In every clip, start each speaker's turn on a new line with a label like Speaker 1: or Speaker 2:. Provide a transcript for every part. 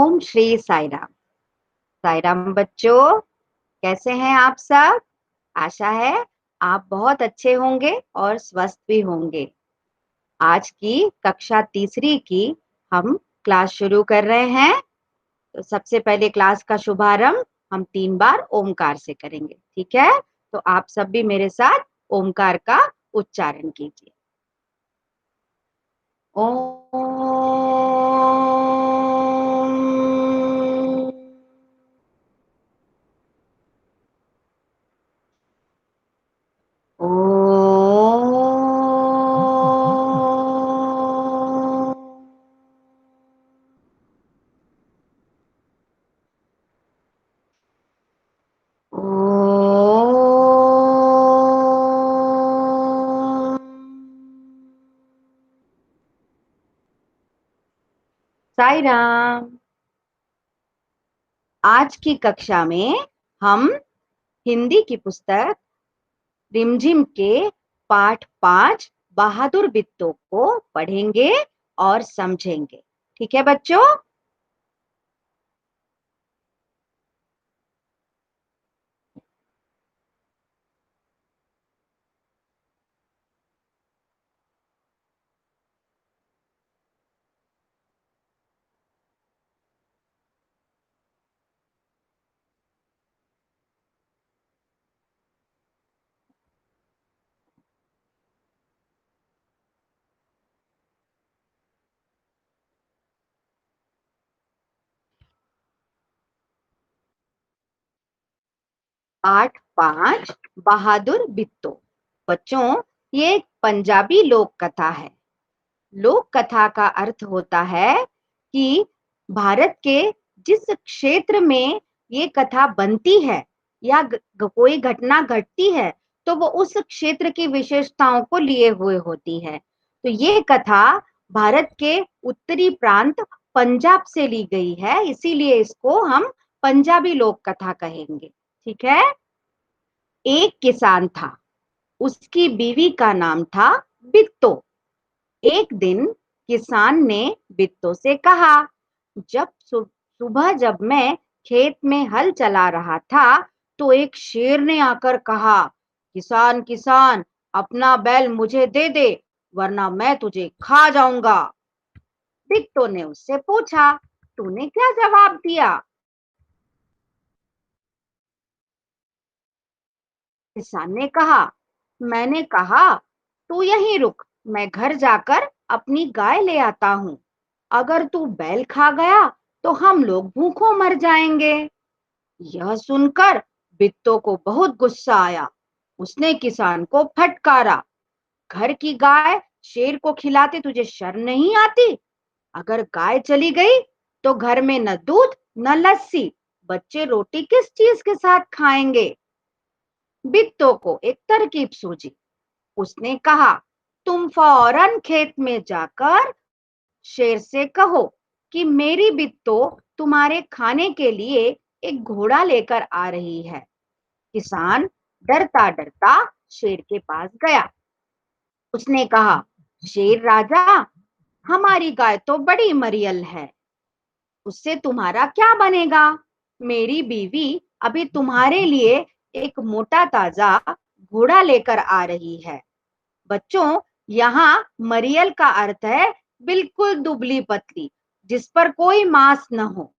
Speaker 1: ओम श्री साई राम। साई राम बच्चों, कैसे हैं आप सब? आशा है आप बहुत अच्छे होंगे और स्वस्थ भी होंगे। आज की कक्षा तीसरी की हम क्लास शुरू कर रहे हैं। तो सबसे पहले क्लास का शुभारंभ हम 3 बार ओमकार से करेंगे, ठीक है? तो आप सब भी मेरे साथ ओमकार का उच्चारण कीजिए। ओम। साई राम। आज की कक्षा में हम हिंदी की पुस्तक रिमझिम के पाठ 5 बहादुर बित्तों को पढ़ेंगे और समझेंगे। ठीक है बच्चों? पाठ 5 बहादुर बित्तों। बच्चों, ये एक पंजाबी लोक कथा है। लोक कथा का अर्थ होता है कि भारत के जिस क्षेत्र में ये कथा बनती है या कोई घटना घटती है, तो वो उस क्षेत्र की विशेषताओं को लिए हुए होती है। तो ये कथा भारत के उत्तरी प्रांत पंजाब से ली गई है, इसीलिए इसको हम पंजाबी लोक कथा कहेंगे। ठीक है? एक किसान था, उसकी बीवी का नाम था बित्तो। एक दिन किसान ने बित्तो से कहा, सुबह जब मैं खेत में हल चला रहा था, तो एक शेर ने आकर कहा, किसान किसान, अपना बैल मुझे दे दे, वरना मैं तुझे खा जाऊंगा। बिट्टो ने उससे पूछा, तूने क्या जवाब दिया? किसान ने कहा, मैंने कहा, तू यहीं रुक, मैं घर जाकर अपनी गाय ले आता हूँ। अगर तू बैल खा गया तो हम लोग भूखों मर जाएंगे। यह सुनकर बिट्टो को बहुत गुस्सा आया। उसने किसान को फटकारा, घर की गाय शेर को खिलाते तुझे शर्म नहीं आती? अगर गाय चली गई तो घर में न दूध न लस्सी, बच्चे रोटी किस चीज के साथ खाएंगे? बिट्टो को एक तरकीब सूझी। उसने कहा, तुम फौरन खेत में जाकर शेर से कहो कि मेरी बिट्टो तुम्हारे खाने के लिए एक घोड़ा लेकर आ रही है। किसान डरता डरता शेर के पास गया। उसने कहा, शेर राजा, हमारी गाय तो बड़ी मरियल है, उससे तुम्हारा क्या बनेगा? मेरी बीवी अभी तुम्हारे लिए एक मोटा ताजा घोड़ा लेकर आ रही है। बच्चों, यहाँ मरियल का अर्थ है बिल्कुल दुबली पतली, जिस पर कोई मांस न हो,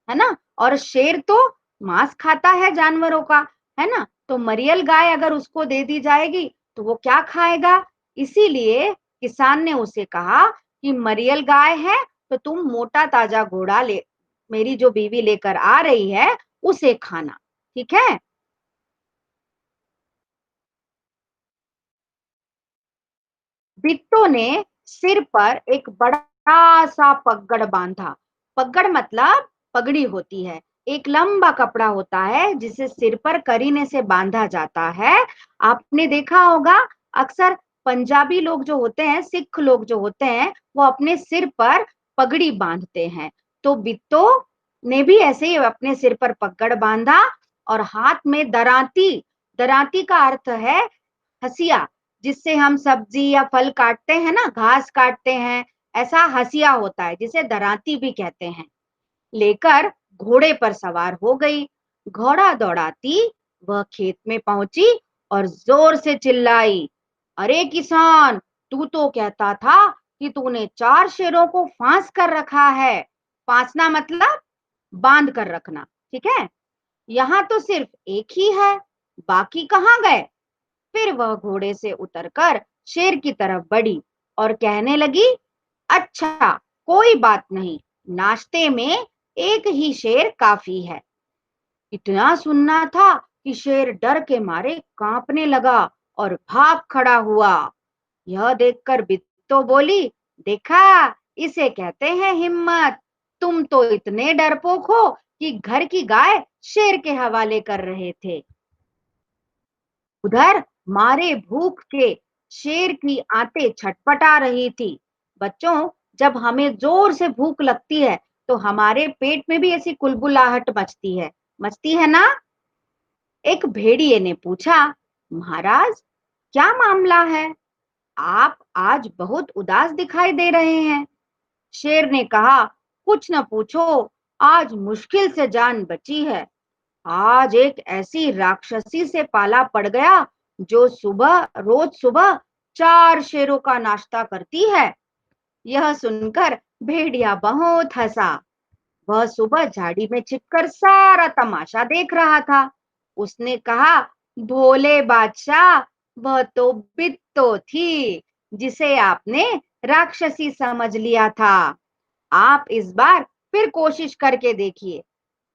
Speaker 1: है ना? और शेर तो मांस खाता है जानवरों का, है ना? तो मरियल गाय अगर उसको दे दी जाएगी तो वो क्या खाएगा? इसीलिए किसान ने उसे कहा कि मरियल गाय है तो तुम मोटा ताजा घोड़ा ले, मेरी जो बीवी लेकर आ रही है उसे खाना। ठीक है? बिट्टो ने सिर पर एक बड़ा सा पगड़ बांधा। पगड़ मतलब पगड़ी होती है, एक लंबा कपड़ा होता है जिसे सिर पर करीने से बांधा जाता है। आपने देखा होगा, अक्सर पंजाबी लोग जो होते हैं, सिख लोग जो होते हैं, वो अपने सिर पर पगड़ी बांधते हैं। तो बिट्टो ने भी ऐसे ही अपने सिर पर पगड़ बांधा और हाथ में दरांती। दरांती का अर्थ है हसिया, जिससे हम सब्जी या फल काटते हैं ना, घास काटते हैं, ऐसा हसिया होता है जिसे दरांती भी कहते हैं। लेकर घोड़े पर सवार हो गई। घोड़ा दौड़ाती वह खेत में पहुंची और जोर से चिल्लाई, अरे किसान, तू तो कहता था कि तूने 4 शेरों को फांस कर रखा है। फांसना मतलब बांध कर रखना, ठीक है। यहाँ तो सिर्फ एक ही है, बाकी कहाँ गए? फिर वह घोड़े से उतरकर शेर की तरफ बढ़ी और कहने लगी, अच्छा, कोई बात नहीं, नाश्ते में एक ही शेर काफी है। इतना सुनना था कि शेर डर के मारे कांपने लगा और भाग खड़ा हुआ। यह देखकर बित्तो बोली, देखा, इसे कहते हैं हिम्मत। तुम तो इतने डरपोक हो कि घर की गाय शेर के हवाले कर रहे थे। उधर मारे भूख के शेर की आंतें छटपटा रही थी। बच्चों, जब हमें जोर से भूख लगती है तो हमारे पेट में भी ऐसी कुलबुलाहट मचती है ना। एक भेड़िए ने पूछा, महाराज, क्या मामला है? आप आज बहुत उदास दिखाई दे रहे हैं। शेर ने कहा, कुछ न पूछो, आज मुश्किल से जान बची है। आज एक ऐसी राक्षसी से पाला पड़ गया जो रोज सुबह 4 शेरों का नाश्ता करती है। यह सुनकर भेड़िया बहुत हंसा। वह सुबह झाड़ी में छिपकर सारा तमाशा देख रहा था। उसने कहा, भोले बादशाह, वह तो बित्तो थी जिसे आपने राक्षसी समझ लिया था। आप इस बार फिर कोशिश करके देखिए।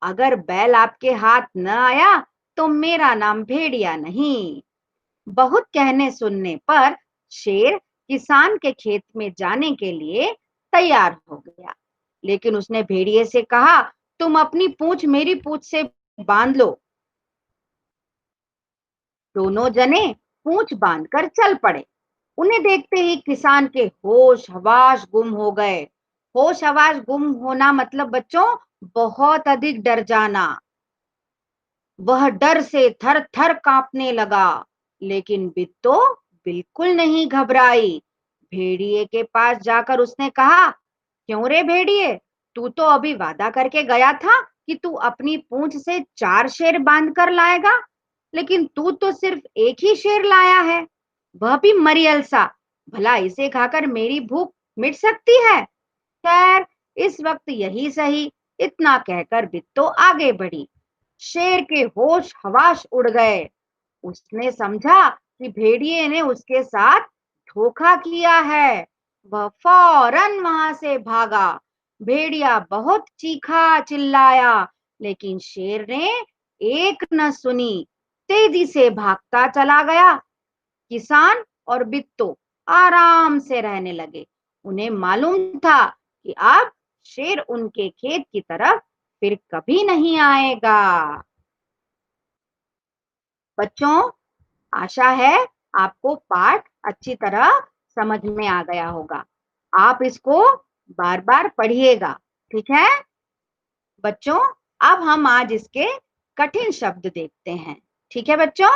Speaker 1: अगर बैल आपके हाथ न आया तो मेरा नाम भेड़िया नहीं। बहुत कहने सुनने पर शेर किसान के खेत में जाने के लिए तैयार हो गया, लेकिन उसने भेड़िए से कहा, तुम अपनी पूंछ मेरी पूंछ से बांध लो। दोनों जने पूंछ बांधकर चल पड़े। उन्हें देखते ही किसान के होश हवास गुम हो गए। होश हवास गुम होना मतलब बच्चों, बहुत अधिक डर जाना। वह डर से थर थर कांपने लगा, लेकिन बिट्टो बिल्कुल नहीं घबराई। भेड़िए के पास जाकर उसने कहा, क्यों रे भेड़िए, तू तो अभी वादा करके गया था कि तू अपनी पूंछ से 4 शेर बांध कर लाएगा, लेकिन तू तो सिर्फ एक ही शेर लाया है, वह भी मरियल सा। भला इसे खाकर मेरी भूख मिट सकती है? खैर, इस वक्त यही सही। इतना कहकर बिट्टो आगे बढ़ी। शेर के होश हवास उड़ गए। उसने समझा कि भेड़िए ने उसके साथ धोखा किया है। वह फौरन वहां से भागा। भेड़िया बहुत चीखा चिल्लाया, लेकिन शेर ने एक न सुनी, तेजी से भागता चला गया। किसान और बिट्टो आराम से रहने लगे। उन्हें मालूम था कि अब शेर उनके खेत की तरफ फिर कभी नहीं आएगा। बच्चों, आशा है आपको पाठ अच्छी तरह समझ में आ गया होगा। आप इसको बार बार पढ़िएगा, ठीक है बच्चों। अब हम आज इसके कठिन शब्द देखते हैं, ठीक है बच्चों।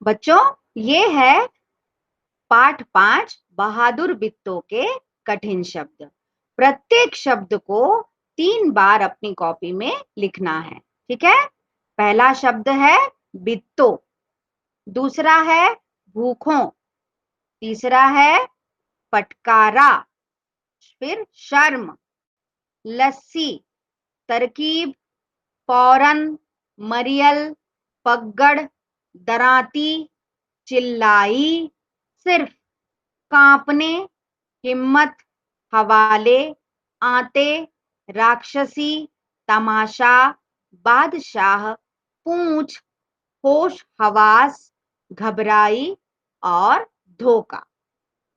Speaker 1: बच्चों, ये है पाठ 5 बहादुर बिट्टो के कठिन शब्द। प्रत्येक शब्द को 3 बार अपनी कॉपी में लिखना है, ठीक है। पहला शब्द है बिट्टो, दूसरा है भूखों, तीसरा है फटकारा, फिर शर्म, लस्सी, तरकीब, फौरन, मरियल, पगड़, दराती, चिल्लाई, सिर्फ, कांपने, हिम्मत, हवाले, आते, राक्षसी, तमाशा, बादशाह, पूंछ, होश हवास, घबराई और धोखा।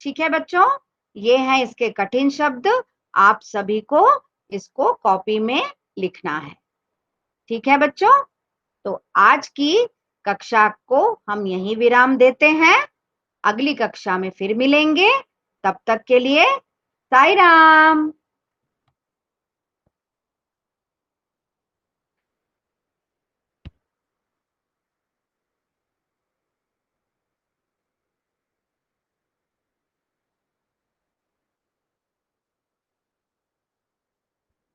Speaker 1: ठीक है बच्चों, ये हैं इसके कठिन शब्द। आप सभी को इसको कॉपी में लिखना है, ठीक है बच्चों। तो आज की कक्षा को हम यहीं विराम देते हैं। अगली कक्षा में फिर मिलेंगे। तब तक के लिए साई राम।